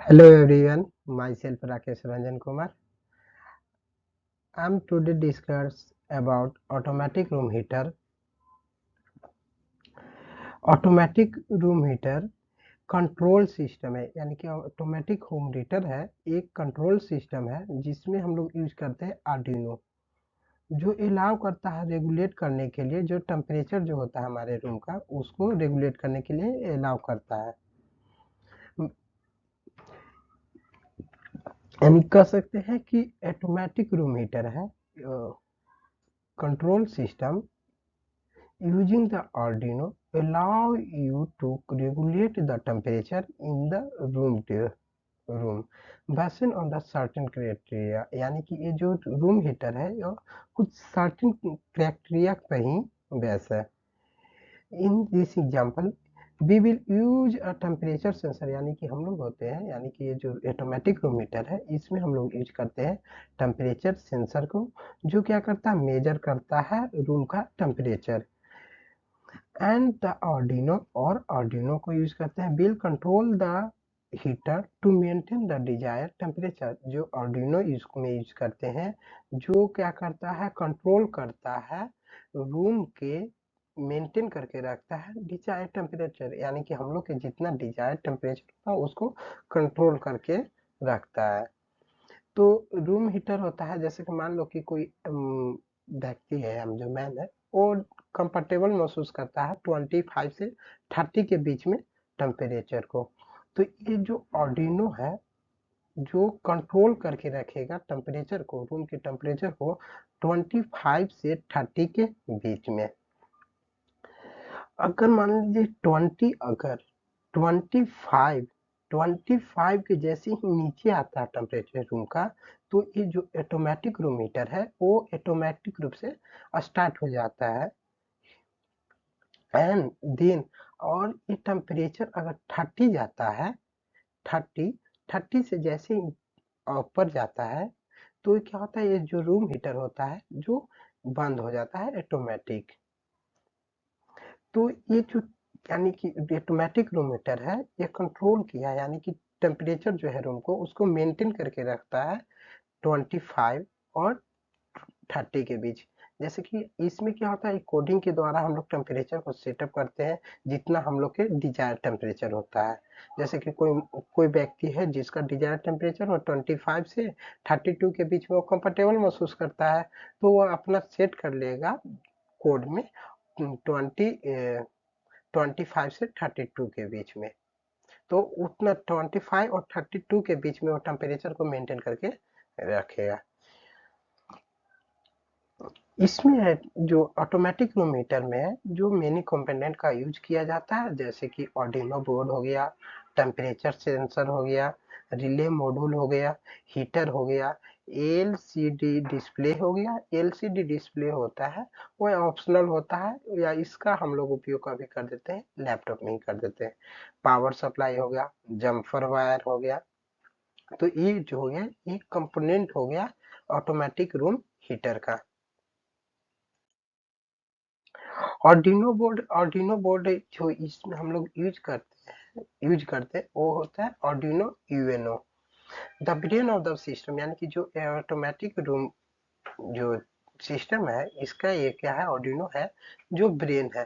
Hello everyone, myself Rakesh Ranjan Kumar. I'm today discuss about automatic room heater. Automatic room heater control system है, यानी कि automatic home heater है एक control system है जिसमें हम लोग यूज करते हैं आर्डिनो, जो अलाउ करता है रेगुलेट करने के लिए, जो टेम्परेचर जो होता है हमारे रूम का उसको रेगुलेट करने के लिए अलाउ करता है। हम कह सकते हैं कि ऑटोमेटिक रूम हीटर है control system using the Arduino allow you to regulate the temperature in the room based on the certain criteria, यानी कि ये जो रूम हीटर है ये कुछ सर्टेन क्राइटेरिया पर ही बेस है। In this example we will use a temperature sensor, यानी कि हम लोग होते हैं, यानी कि ये जो ऑटोमेटिक रूम हीटर है इसमें हम लोग यूज करते हैं टेम्परेचर सेंसर को, जो क्या करता है मेजर करता है रूम का टेम्परेचर। एंड द आर्डिनो और आर्डिनो को यूज करते हैं will control the heater to maintain the desire temperature. जो आर्डिनो में यूज करते हैं जो क्या करता है कंट्रोल करता है रूम के मेंटेन करके रखता है डिजायर टेम्परेचर, यानी कि हम लोग के जितना डिजायर टेम्परेचर होता है उसको कंट्रोल करके रखता है। तो रूम हीटर होता है जैसे कि मान लो कि कोई व्यक्ति है, हम जो मैन है वो कंफर्टेबल महसूस करता है 25 से 30 के बीच में टेम्परेचर को, तो ये जो आर्डिनो है जो कंट्रोल करके रखेगा टेम्परेचर को, रूम के टेम्परेचर को 25 से 30 के बीच में। अगर मान लीजिए 25 25 के जैसे ही नीचे आता है टेम्परेचर रूम का, तो ये जो ऑटोमेटिक रूम हीटर है वो ऑटोमेटिक रूप से स्टार्ट हो जाता है। एंड देन और ये टेम्परेचर अगर 30 जाता है, 30 से जैसे ही ऊपर जाता है तो क्या होता है ये जो रूम हीटर होता है जो बंद हो जाता है ऑटोमेटिक। तो ये जो यानी कि ऑटोमेटिक रूम हीटर है ये कंट्रोल किया है, यानी कि टेम्परेचर जो है रूम को उसको मेंटेन करके रखता है 25 और 30 के बीच। जैसे कि इसमें क्या होता है कोडिंग के द्वारा हम लोग टेम्परेचर को सेटअप करते हैं जितना हम लोग के डिजायर टेम्परेचर होता है। जैसे कि कोई कोई व्यक्ति है जिसका डिजायर टेम्परेचर हो 25 से 32 के बीच में वो कंफर्टेबल महसूस करता है, तो वो अपना सेट कर लेगा कोड में 25 से 32 के बीच में, तो उतना 25 और 32 के बीच में वो टेम्परेचर को मेंटेन करके रखेगा। इसमें है जो ऑटोमेटिक रूम हीटर में है जो मेनी कंपोनेंट का यूज किया जाता है, जैसे कि आर्डिनो बोर्ड हो गया, टेम्परेचर सेंसर हो गया, रिले मॉड्यूल हो गया, हीटर हो गया, एलसीडी डिस्प्ले हो गया। एलसीडी डिस्प्ले होता है वो ऑप्शनल होता है, या इसका हम लोग उपयोग कभी कर देते हैं लैपटॉप में ही कर देते हैं। पावर सप्लाई हो गया, जम्फर वायर हो गया, तो ये जो हो गया ये कंपोनेंट हो गया ऑटोमेटिक रूम हीटर का। आर्डिनो बोर्ड जो इसमें हम लोग यूज करते हैं वो होता है Arduino UNO, the brain of the system, यानी कि जो ऑटोमेटिक रूम जो सिस्टम है इसका ये क्या है आर्डिनो है जो ब्रेन है,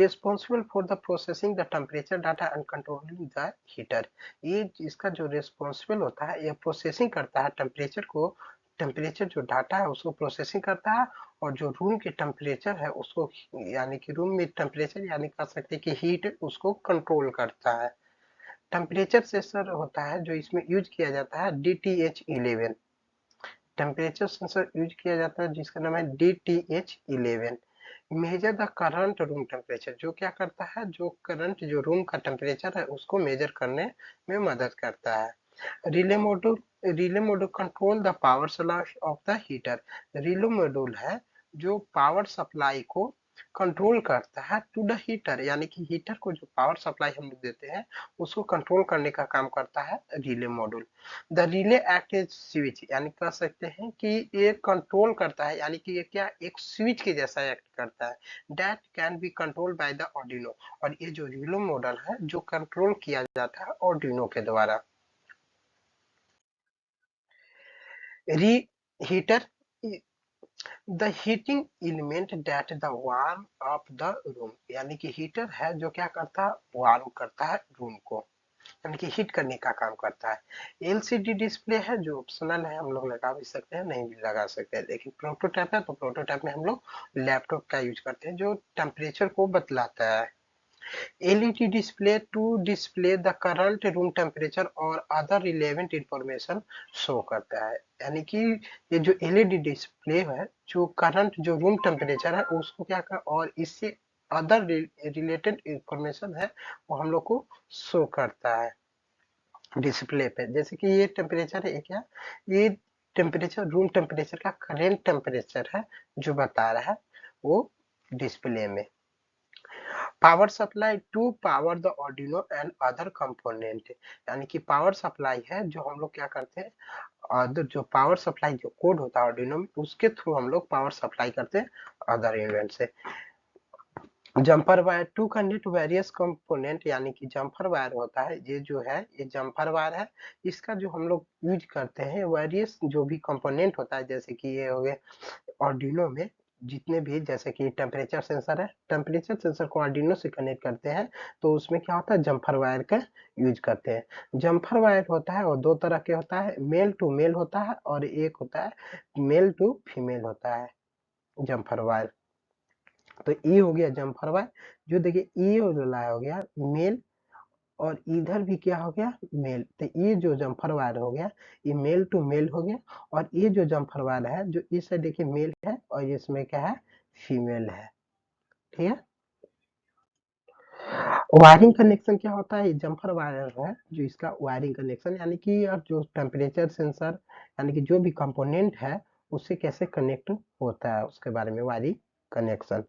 responsible for the processing the temperature data and controlling the heater. ये इसका जो रिस्पॉन्सिबल होता है ये प्रोसेसिंग करता है टेम्परेचर को, टेम्परेचर जो डाटा है उसको प्रोसेसिंग करता है, और जो रूम के टेम्परेचर है उसको, यानी कि रूम में टेम्परेचर यानी कह सकते हैं कि हीट उसको कंट्रोल करता है। टेम्परेचर सेंसर होता है जो इसमें यूज किया जाता है DTH11, टेम्परेचर सेंसर यूज किया जाता है जिसका नाम है DTH11। Measure the current room temperature, जो क्या करता है जो करंट जो रूम का टेम्परेचर है उसको मेजर करने में मदद करता है। Relay module control the power supply of the heater. Relay module है जो पावर सप्लाई को कंट्रोल करता है टू द हीटर, यानी कि हीटर को जो पावर सप्लाई हम लोग देते हैं उसको कंट्रोल करने का काम करता है relay module. The relay act as switch, यानी कह सकते हैं कि ये कंट्रोल करता है, यानी कि ये क्या एक स्विच के जैसा एक्ट करता है, that can be control by the Arduino. और ये जो रिले मॉडल है जो कंट्रोल किया जाता है आर्डिनो के द्वारा। Reheater, the heating element that the warm up the room, यानी कि हीटर है जो क्या करता है, वार्म करता है रूम को, यानी कि हीट करने का काम करता है। एलसीडी डिस्प्ले है जो ऑप्शनल है, हम लोग लगा भी सकते हैं, नहीं भी लगा सकते हैं। लेकिन प्रोटोटाइप है तो प्रोटोटाइप में हम लोग लैपटॉप का यूज करते हैं जो टेम्परेचर को बतलाता है। LED display to display the current room temperature और other relevant information शो करता है, यानी कि ये जो LED डिस्प्ले है जो करंट जो रूम टेम्परेचर है उसको क्या कर, और इससे अदर रिलेटेड इंफॉर्मेशन है वो हम लोग को शो करता है डिस्प्ले पे। जैसे कि ये टेम्परेचर है क्या, ये टेम्परेचर रूम टेम्परेचर का करेंट टेम्परेचर है जो बता रहा है वो डिस्प्ले में। Power supply to power the Arduino and other component, यानी कि पावर सप्लाई है जो हम लोग क्या करते हैं, अदर जो पावर सप्लाई जो कोड होता है ऑर्डिनो में उसके थ्रू हम लोग पावर सप्लाई करते हैं अदर इवेंट से। Jumper wire to connect various component, यानी कि जम्पर वायर होता है, ये जो है ये जम्पर वायर है, इसका जो हम लोग यूज करते हैं वेरियस जो भी कंपोनेंट होता है, जैसे कि ये हो गया ऑर्डिनो में जितने भी, जैसे कि टेम्परेचर सेंसर है, टेम्परेचर सेंसर को आर्डिनो से कनेक्ट करते हैं तो उसमें क्या होता है, जम्पर वायर का यूज करते हैं। जम्पर वायर होता है और दो तरह के होता है, मेल टू मेल होता है और एक होता है मेल टू फीमेल होता है जम्पर वायर। तो ये हो गया जम्पर वायर, जो देखिए ये वाला हो गया मेल और इधर भी क्या हो गया मेल, तो ये जो जम्पर वायर हो गया ये मेल टू मेल हो गया, और ये जो जम्पर वायर है जो इस साइड देखिए मेल है और इसमें क्या है फीमेल है, ठीक है। वायरिंग कनेक्शन क्या होता है, ये जम्पर वायर है जो इसका वायरिंग कनेक्शन, यानी कि अब जो टेम्परेचर सेंसर यानी कि जो भी कंपोनेंट है उससे कैसे कनेक्ट होता है उसके बारे में wiring connection.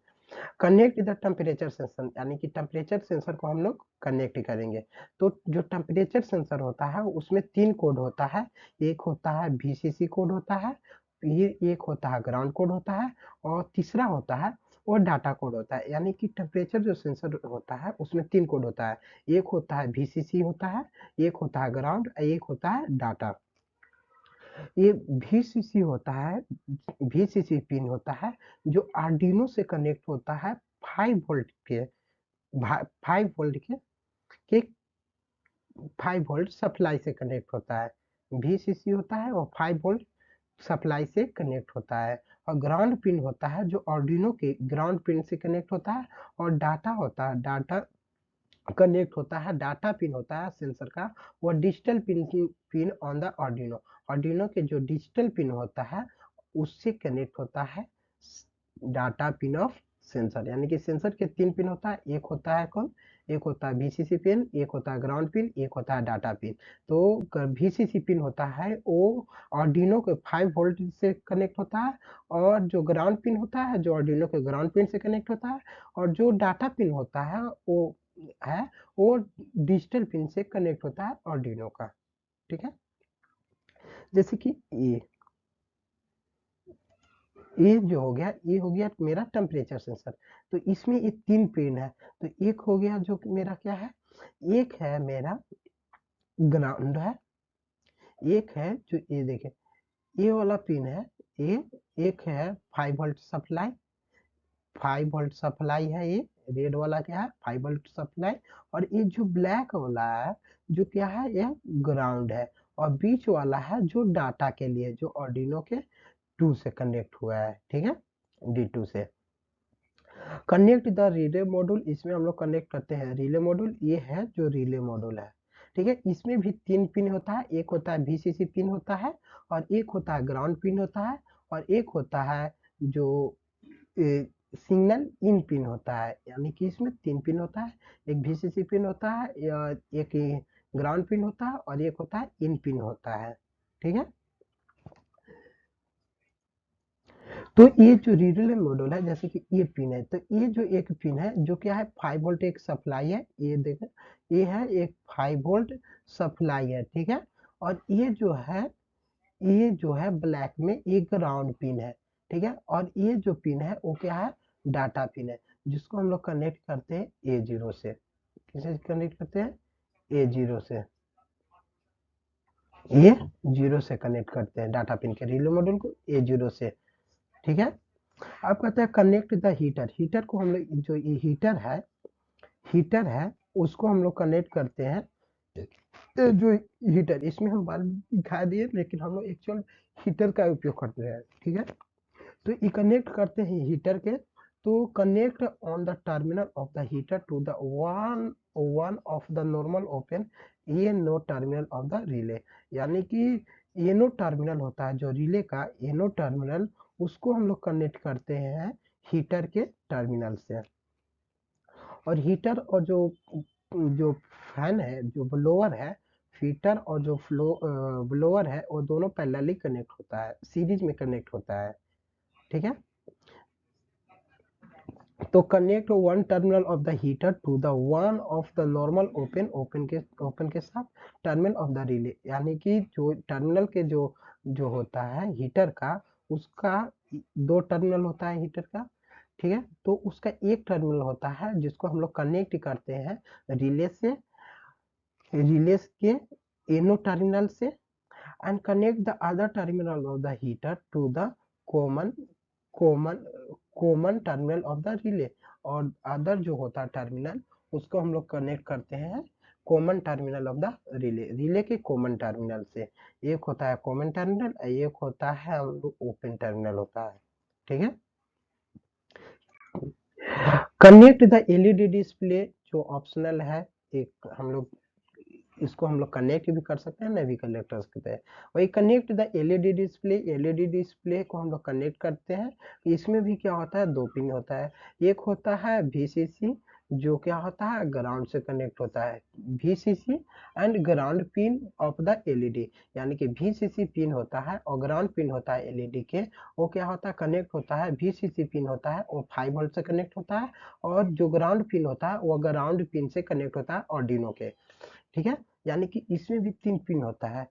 Connect the temperature sensor, यानी कि टेम्परेचर सेंसर को हम लोग कनेक्ट करेंगे। तो जो टेम्परेचर सेंसर होता है उसमें 3 कोड होता है, एक होता है VCC कोड होता है, ये एक होता है ग्राउंड कोड होता है, और तीसरा होता है वो डाटा कोड होता है। यानी कि टेम्परेचर जो सेंसर होता है उसमें 3 कोड होता है, एक होता है VCC होता है, एक होता है ग्राउंड, एक होता है डाटा। ये VCC होता है, VCC पिन होता है जो आर्डिनो से कनेक्ट होता है 5 वोल्ट के 5 वोल्ट के 5 वोल्ट सप्लाई से कनेक्ट होता है। VCC होता है और 5 वोल्ट सप्लाई से कनेक्ट होता है, और ग्राउंड पिन होता है जो आर्डिनो के ग्राउंड पिन से कनेक्ट होता है, और डाटा होता है, डाटा कनेक्ट होता है, डाटा पिन होता है सेंसर का, वो digital pin on the Arduino, Arduino के जो डिजिटल पिन होता है उससे कनेक्ट होता है डाटा पिन ऑफ सेंसर। यानी कि सेंसर के 3 पिन होता है, एक होता है कौन, एक होता है VCC पिन, एक होता है ग्राउंड पिन, एक होता है डाटा पिन। तो VCC पिन होता है वो आर्डिनो के 5 वोल्ट से कनेक्ट होता है, और जो ग्राउंड पिन होता है जो आर्डिनो के ग्राउंड पिन से कनेक्ट होता है, और जो डाटा पिन होता है है वो डिजिटल पिन से कनेक्ट होता है आर्डिनो का, ठीक है। जैसे कि ये जो हो गया, ये हो गया मेरा टेम्परेचर सेंसर। तो इसमें ये 3 पिन है, तो एक हो गया जो मेरा क्या है, एक है मेरा ग्राउंड है, एक है जो ये देखें ये वाला पिन है, ये एक है 5 वोल्ट सप्लाई, 5 वोल्ट सप्लाई है, ये रेड वाला क्या है 5 वोल्ट सप्लाई, और ये जो ब्लैक वाला है जो क्या है ये ग्राउंड है, और बीच वाला है जो डाटा के लिए जो आर्डिनो के 2 से कनेक्ट हुआ है, ठीक है, D2 से। कनेक्ट द रिले मॉड्यूल, इसमें हम लोग कनेक्ट करते हैं रिले मॉड्यूल, ये है जो रिले मॉड्यूल है, ठीक है। इसमें भी 3 पिन होता है, एक होता है VCC पिन होता है, और एक होता है ग्राउंड पिन होता है, और एक होता है जो सिग्नल इन पिन होता है। यानी कि इसमें 3 पिन होता है, एक VCC पिन होता है, एक ग्राउंड पिन होता है, और एक होता है इन पिन होता है, ठीक है। तो ये जो रिले मॉड्यूल है, जैसे कि ये पिन है, तो ये जो एक पिन है जो क्या है 5 वोल्ट एक सप्लाई है, ये देखो ये है एक 5 वोल्ट सप्लाई है, ठीक है। और ये जो है ब्लैक में एक ग्राउंड पिन है, ठीक है, और ये जो पिन है वो क्या है डाटा पिन है, जिसको हम लोग कनेक्ट करते हैं A0 से। किसे कनेक्ट करते हैं A0 से। ये 0 से कनेक्ट करते हैं डाटा पिन के रिले मॉड्यूल को A0 से। ठीक है। अब कहते हैं कनेक्ट द हीटर। हीटर को हम लोग जो ये हीटर है उसको हम लोग कनेक्ट करते हैं। जो हीटर इसमें हम बार दिखा दिए, लेकिन हम लोग एक्चुअल हीटर का उपयोग करते हैं। ठीक है। तो ये कनेक्ट करते हैं हीटर के। तो connect on the terminal of the heater to the one of the normal open ये no terminal of the relay. यानी कि ये नो टर्मिनल होता है जो रिले का ये नो टर्मिनल, उसको हम लोग कनेक्ट करते हैं हीटर के टर्मिनल से। और हीटर और जो जो फैन है, जो ब्लोअर है, हीटर और जो ब्लोअर है, वो दोनों पैरेलली कनेक्ट होता है, सीरीज में कनेक्ट होता है। ठीक है। तो connect one terminal of the heater to the one of the normal open के साथ टर्मिनल ऑफ द रिले। यानी कि जो टर्मिनल के जो होता है हीटर का, उसका दो टर्मिनल होता है हीटर का। ठीक है। तो उसका एक टर्मिनल होता है जिसको हम लोग कनेक्ट करते हैं रिले से, रिले के एनो टर्मिनल से, and connect the other terminal of the heater to the common common common terminal of the relay. और अदर जो होता है टर्मिनल, उसको हम लोग कनेक्ट करते हैं common terminal of the relay, relay के कॉमन टर्मिनल से। एक होता है कॉमन टर्मिनल, एक होता है हम लोग ओपन टर्मिनल होता है। ठीक है। कनेक्ट द एलईडी डिस्प्ले जो ऑप्शनल है, एक हम लोग इसको हम लोग कनेक्ट भी कर सकते हैं, नहीं भी कनेक्ट कर सकते हैं। वही connect the LED display, LED display को हम लोग कनेक्ट करते हैं। इसमें भी क्या होता है, दो पिन होता है। एक होता है VCC जो क्या होता है ग्राउंड से कनेक्ट होता है, VCC and ground pin of the LED. यानी कि VCC पिन होता है और ग्राउंड पिन होता है एलईडी के, वो क्या होता है कनेक्ट होता है। VCC पिन होता है वो 5 वोल्ट से कनेक्ट होता है, और जो ग्राउंड पिन होता है वो ग्राउंड पिन से कनेक्ट होता है आर्डिनो के। ठीक है। यानी कि इसमें भी 3 पिन होता है।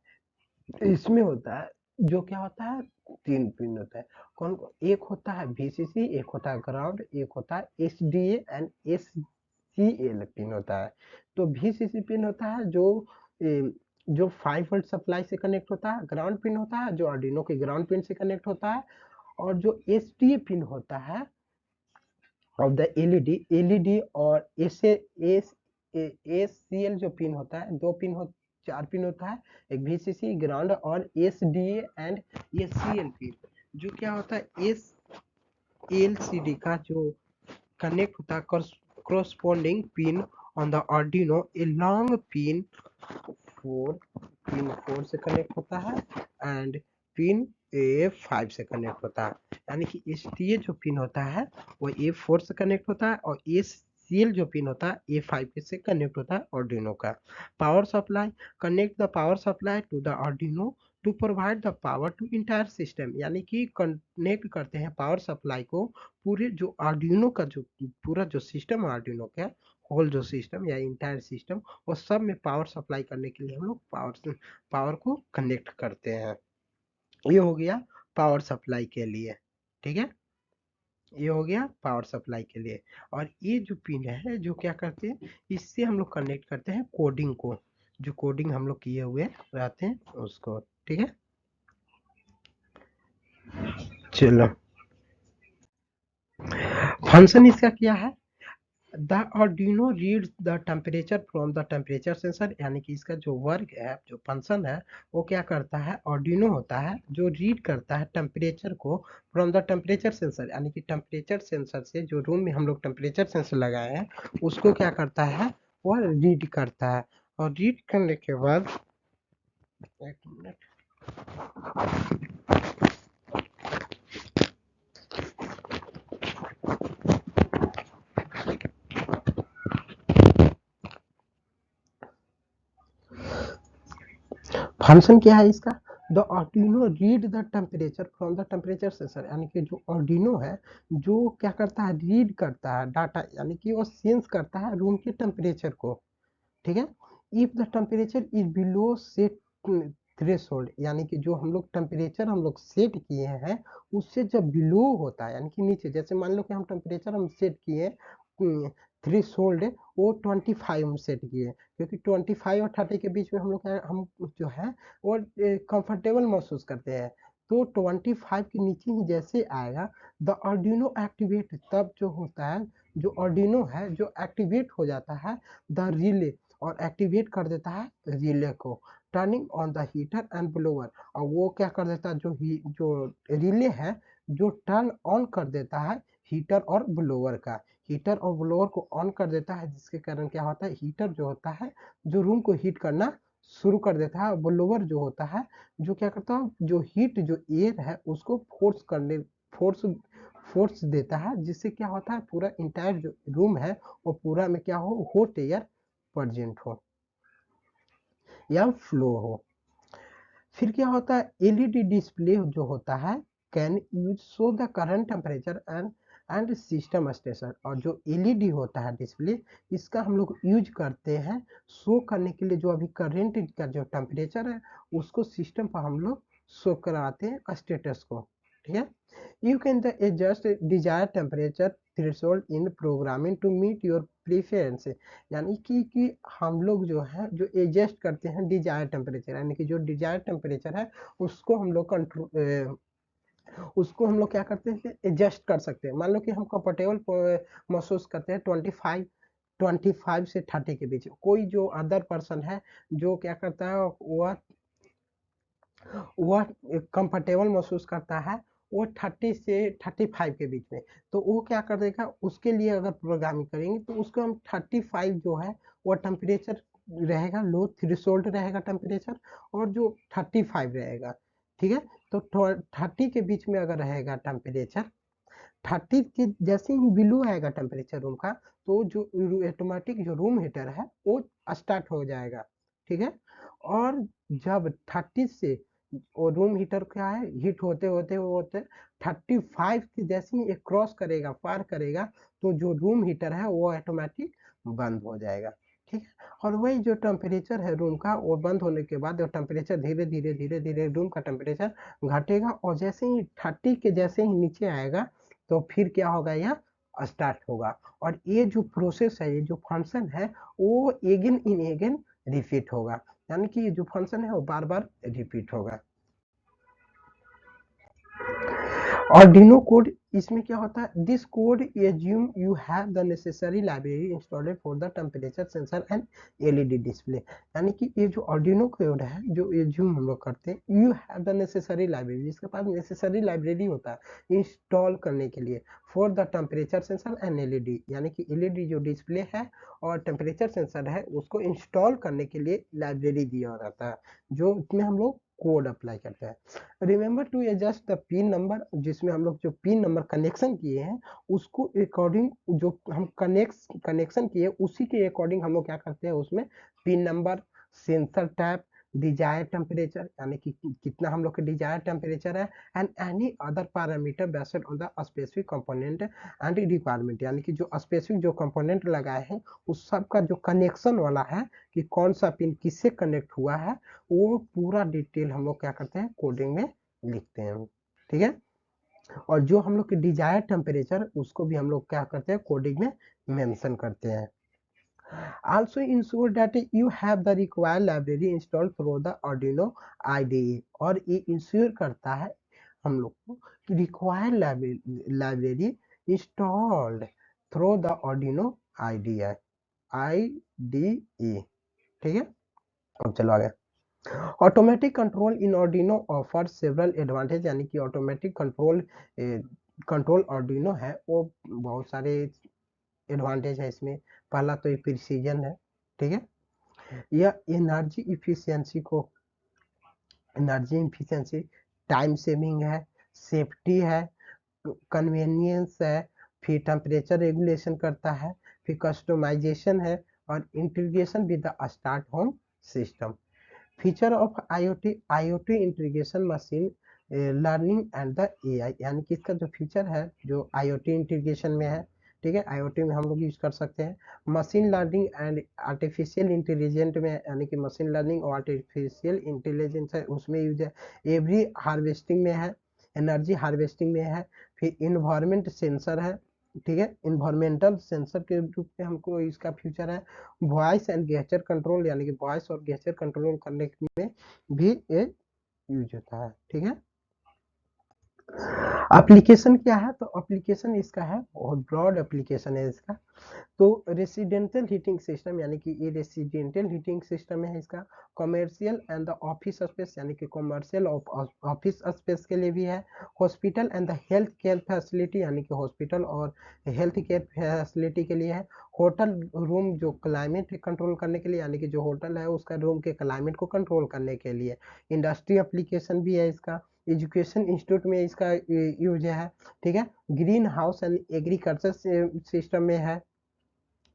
इसमें होता है जो क्या होता है 3 पिन होता है। कौन कौन, एक होता है VCC, एक होता है ग्राउंड, एक होता है SDA एंड SCL पिन होता है। तो VCC पिन होता है जो 5 वोल्ट सप्लाई से कनेक्ट होता है, ग्राउंड पिन होता है जो आर्डिनो के ग्राउंड पिन से कनेक्ट होता है, और जो SDA पिन होता है ऑफ द एलईडी और एससीएल जो पिन होता है, दो पिन हो 4 पिन होता है, एक VCC ग्राउंड और SDA एंड SCL पिन। जो क्या होता है LCD का जो कनेक्ट होता है corresponding pin on the Arduino a long pin 4 से कनेक्ट होता है, एंड पिन A5 से कनेक्ट होता है। यानी कि SDA जो पिन होता है वो A4 से कनेक्ट होता है, और SCL जो पिन होता है A5 से कनेक्ट होता है आर्डिनो का। Power supply, connect the power supply to the Arduino to provide the power to entire system. यानी कि कनेक्ट करते हैं पावर सप्लाई को पूरे जो आर्डिनो का जो पूरा जो सिस्टम आर्डिनो का होल जो सिस्टम या इंटायर सिस्टम, वो सब में पावर सप्लाई करने के लिए हम लोग पावर को कनेक्ट करते हैं। ये हो गया पावर सप्लाई के लिए। ठीक है। ये हो गया पावर सप्लाई के लिए। और ये जो पिन है जो क्या करते हैं, इससे हम लोग कनेक्ट करते हैं कोडिंग को, जो कोडिंग हम लोग किए हुए रहते हैं उसको। ठीक है। चलो, फंक्शन इसका क्या है, the Arduino reads the temperature from the temperature sensor. यानी कि इसका जो वर्क है, जो फंक्शन है, वो क्या करता है, आर्डिनो होता है जो रीड करता है टेम्परेचर को फ्रॉम द टेम्परेचर सेंसर। यानी कि टेम्परेचर सेंसर से, जो रूम में हम लोग टेम्परेचर सेंसर लगाए हैं, उसको क्या करता है, वो रीड करता है। और रीड करने के बाद, एक मिनट, फंक्शन क्या है इसका, the Arduino read the temperature from the temperature sensor. यानी कि जो आर्डिनो है जो क्या करता है, रीड करता है डाटा, यानी कि वो सेंस करता है रूम के टेम्परेचर को। ठीक है। If the temperature is below set threshold, यानी कि जो हम लोग टेम्परेचर हम लोग सेट किए हैं उससे जब बिलो होता है, यानी कि नीचे, जैसे मान लो कि हम टेम्परेचर हम सेट किए थ्रेशोल्ड है वो 25 हम सेट किए, क्योंकि 25 और 30 के बीच में हम लोग हम जो है वो कंफर्टेबल महसूस करते हैं। तो 25 के नीचे ही जैसे आएगा द आर्डिनो एक्टिवेट, तब जो होता है जो आर्डिनो है जो एक्टिवेट हो जाता है द रिले, और एक्टिवेट कर देता है रिले को, turning on the heater and blower. और वो क्या कर देता है जो रिले है जो टर्न ऑन कर देता है हीटर और ब्लोअर का, हीटर और ब्लोअर को ऑन कर देता है, जिसके कारण क्या होता है हीटर जो होता है जो रूम को हीट करना शुरू कर देता है, ब्लोअर जो होता है जो क्या करता है जो हीट जो एयर है उसको फोर्स फोर्स देता है, जिससे क्या होता है पूरा इंटायर जो रूम है वो पूरा में क्या हो हॉट एयर प्रेजेंट हो या फ्लो हो। फिर क्या होता है एलईडी डिस्प्ले जो होता है can use show the current temperature and system status, और जो एलईडी होता है डिस्प्ले इसका हम लोग यूज करते हैं शो करने के लिए जो अभी करंट का जो टेम्परेचर है उसको सिस्टम पर हम लोग शो कराते हैं स्टेटस को, ठीक है। You can the adjust desire temperature threshold in programming to meet your preference, यानी कि हम लोग जो है जो एडजस्ट करते हैं डिजायर टेम्परेचर, यानी कि जो डिजायर टेम्परेचर है उसको हम लोग कंट्रोल उसको हम लोग क्या करते हैं एडजस्ट कर सकते हैं। मान लो कि हम कंफर्टेबल महसूस करते हैं 25 से 30 के बीच, कोई जो अदर पर्सन है जो क्या करता है वह कंफर्टेबल महसूस करता है वो 30 से 35 के बीच में, तो वो क्या कर देगा उसके लिए अगर प्रोग्रामिंग करेंगे तो उसको हम 35 जो है वो टेम्परेचर रहेगा, लो थ्रेशोल्ड रहेगा टेम्परेचर, और जो 35 रहेगा, ठीक है। तो 30 के बीच में अगर रहेगा टेम्परेचर, 30 के जैसे ही बिलो आएगा टेम्परेचर रूम का तो जो ऑटोमेटिक जो रूम हीटर है वो स्टार्ट हो जाएगा, ठीक है। और जब 30 से वो रूम हीटर क्या है हीट होते 35 के जैसे ही क्रॉस करेगा पार करेगा तो जो रूम हीटर है वो ऑटोमेटिक बंद हो जाएगा, ठीक है। और वही जो टेम्परेचर है रूम का वो बंद होने के बाद टेम्परेचर धीरे धीरे रूम का टेम्परेचर घटेगा, और जैसे ही 30 के जैसे ही नीचे आएगा तो फिर क्या होगा यह स्टार्ट होगा, और ये जो प्रोसेस है ये जो फंक्शन है वो एगेन इन एगेन रिपीट होगा, यानी कि ये जो फंक्शन है वो बार बार रिपीट होगा। आर्डिनो कोड इसमें क्या होता है this code assume you have the necessary library installed for the temperature sensor and LED display, यानी कि ये जो आर्डिनो कोड है जो एज्यूम हम लोग करते हैं you have the necessary library, जिसके पास नेसेसरी लाइब्रेरी होता है इंस्टॉल करने के लिए for the temperature sensor and LED, यानी कि एलईडी जो डिस्प्ले है और टेम्परेचर सेंसर है उसको इंस्टॉल करने के लिए लाइब्रेरी दिया रहता है जो इसमें हम लोग कोड अप्लाई करते हैं। Remember to adjust the pin number, जिसमें हम लोग जो पिन नंबर कनेक्शन किए हैं उसको अकॉर्डिंग जो हम कनेक्शन किए उसी के अकॉर्डिंग हम लोग क्या करते हैं उसमें pin number sensor tap desire temperature, यानी कि कितना हम लोग का डिजायर टेम्परेचर है and any other parameter based on the specific component and requirement, यानी कि जो स्पेसिफिक जो कंपोनेंट लगाए हैं उस सब का जो कनेक्शन वाला है कि कौन सा पिन किससे कनेक्ट हुआ है वो पूरा डिटेल हम लोग क्या करते हैं कोडिंग में लिखते हैं, ठीक है। और जो हम लोग के डिजायर टेम्परेचर उसको भी हम लोग क्या करते हैं कोडिंग में मेंशन करते हैं। Also ensure that you have the required library installed through the Arduino IDE, और ये इंश्योर करता है हम लोग को required library installed through the Arduino IDE, ठीक है। अब चलो आगे। ऑटोमेटिक कंट्रोल इन ऑर्डिनो ऑफर सेवरल एडवांटेज, यानी कि ऑटोमेटिक कंट्रोल ऑर्डिनो है वो बहुत सारे एडवांटेज है इसमें। पहला तो प्रिसीजन है, ठीक है। यह एनर्जी इफिशियंसी टाइम सेविंग है, सेफ्टी है, कन्वीनियंस है, फिर टेम्परेचर रेगुलेशन करता है, फिर कस्टमाइजेशन है और integration with the smart home system. Feature of IoT integration machine learning and the AI, यानी कि इसका जो फीचर है जो आईओटी इंटीग्रेशन में है, ठीक है। आईओटी में हम लोग यूज कर सकते हैं machine learning and artificial intelligent में, यानी कि मशीन लर्निंग और आर्टिफिशियल इंटेलिजेंस है उसमें यूज है। एवरी हार्वेस्टिंग में है, एनर्जी हार्वेस्टिंग में है, फिर इन्वायरमेंट सेंसर है, ठीक है। इन्वायरमेंटल सेंसर के रूप में हमको इसका फ्यूचर है। वॉइस एंड गेस्चर कंट्रोल, यानी कि वॉइस और गेस्चर कंट्रोल करने में भी ये यूज होता है। ठीक है। एप्लीकेशन क्या है, तो एप्लीकेशन इसका है बहुत ब्रॉड एप्लीकेशन है इसका। तो रेसिडेंशियल हीटिंग सिस्टम, यानी कि ये रेसिडेंशियल हीटिंग सिस्टम है इसका। Commercial and the office space, यानी कि कॉमर्शियल ऑफिस स्पेस के लिए भी है। Hospital and the health care facility, यानी कि हॉस्पिटल और हेल्थ केयर फैसिलिटी के लिए है। होटल रूम जो क्लाइमेट कंट्रोल करने के लिए, यानी कि जो होटल है उसका रूम के क्लाइमेट को कंट्रोल करने के लिए। इंडस्ट्री एप्लीकेशन भी है इसका। एजुकेशन इंस्टीट्यूट में इसका यूज है। ठीक है। Green house and agriculture system में है,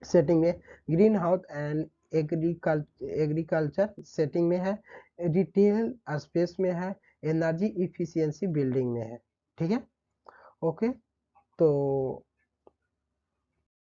सेटिंग में। Green house and agriculture setting में है। रिटेल स्पेस में है। एनर्जी इफिशियंसी बिल्डिंग में है। ठीक है। ओके। तो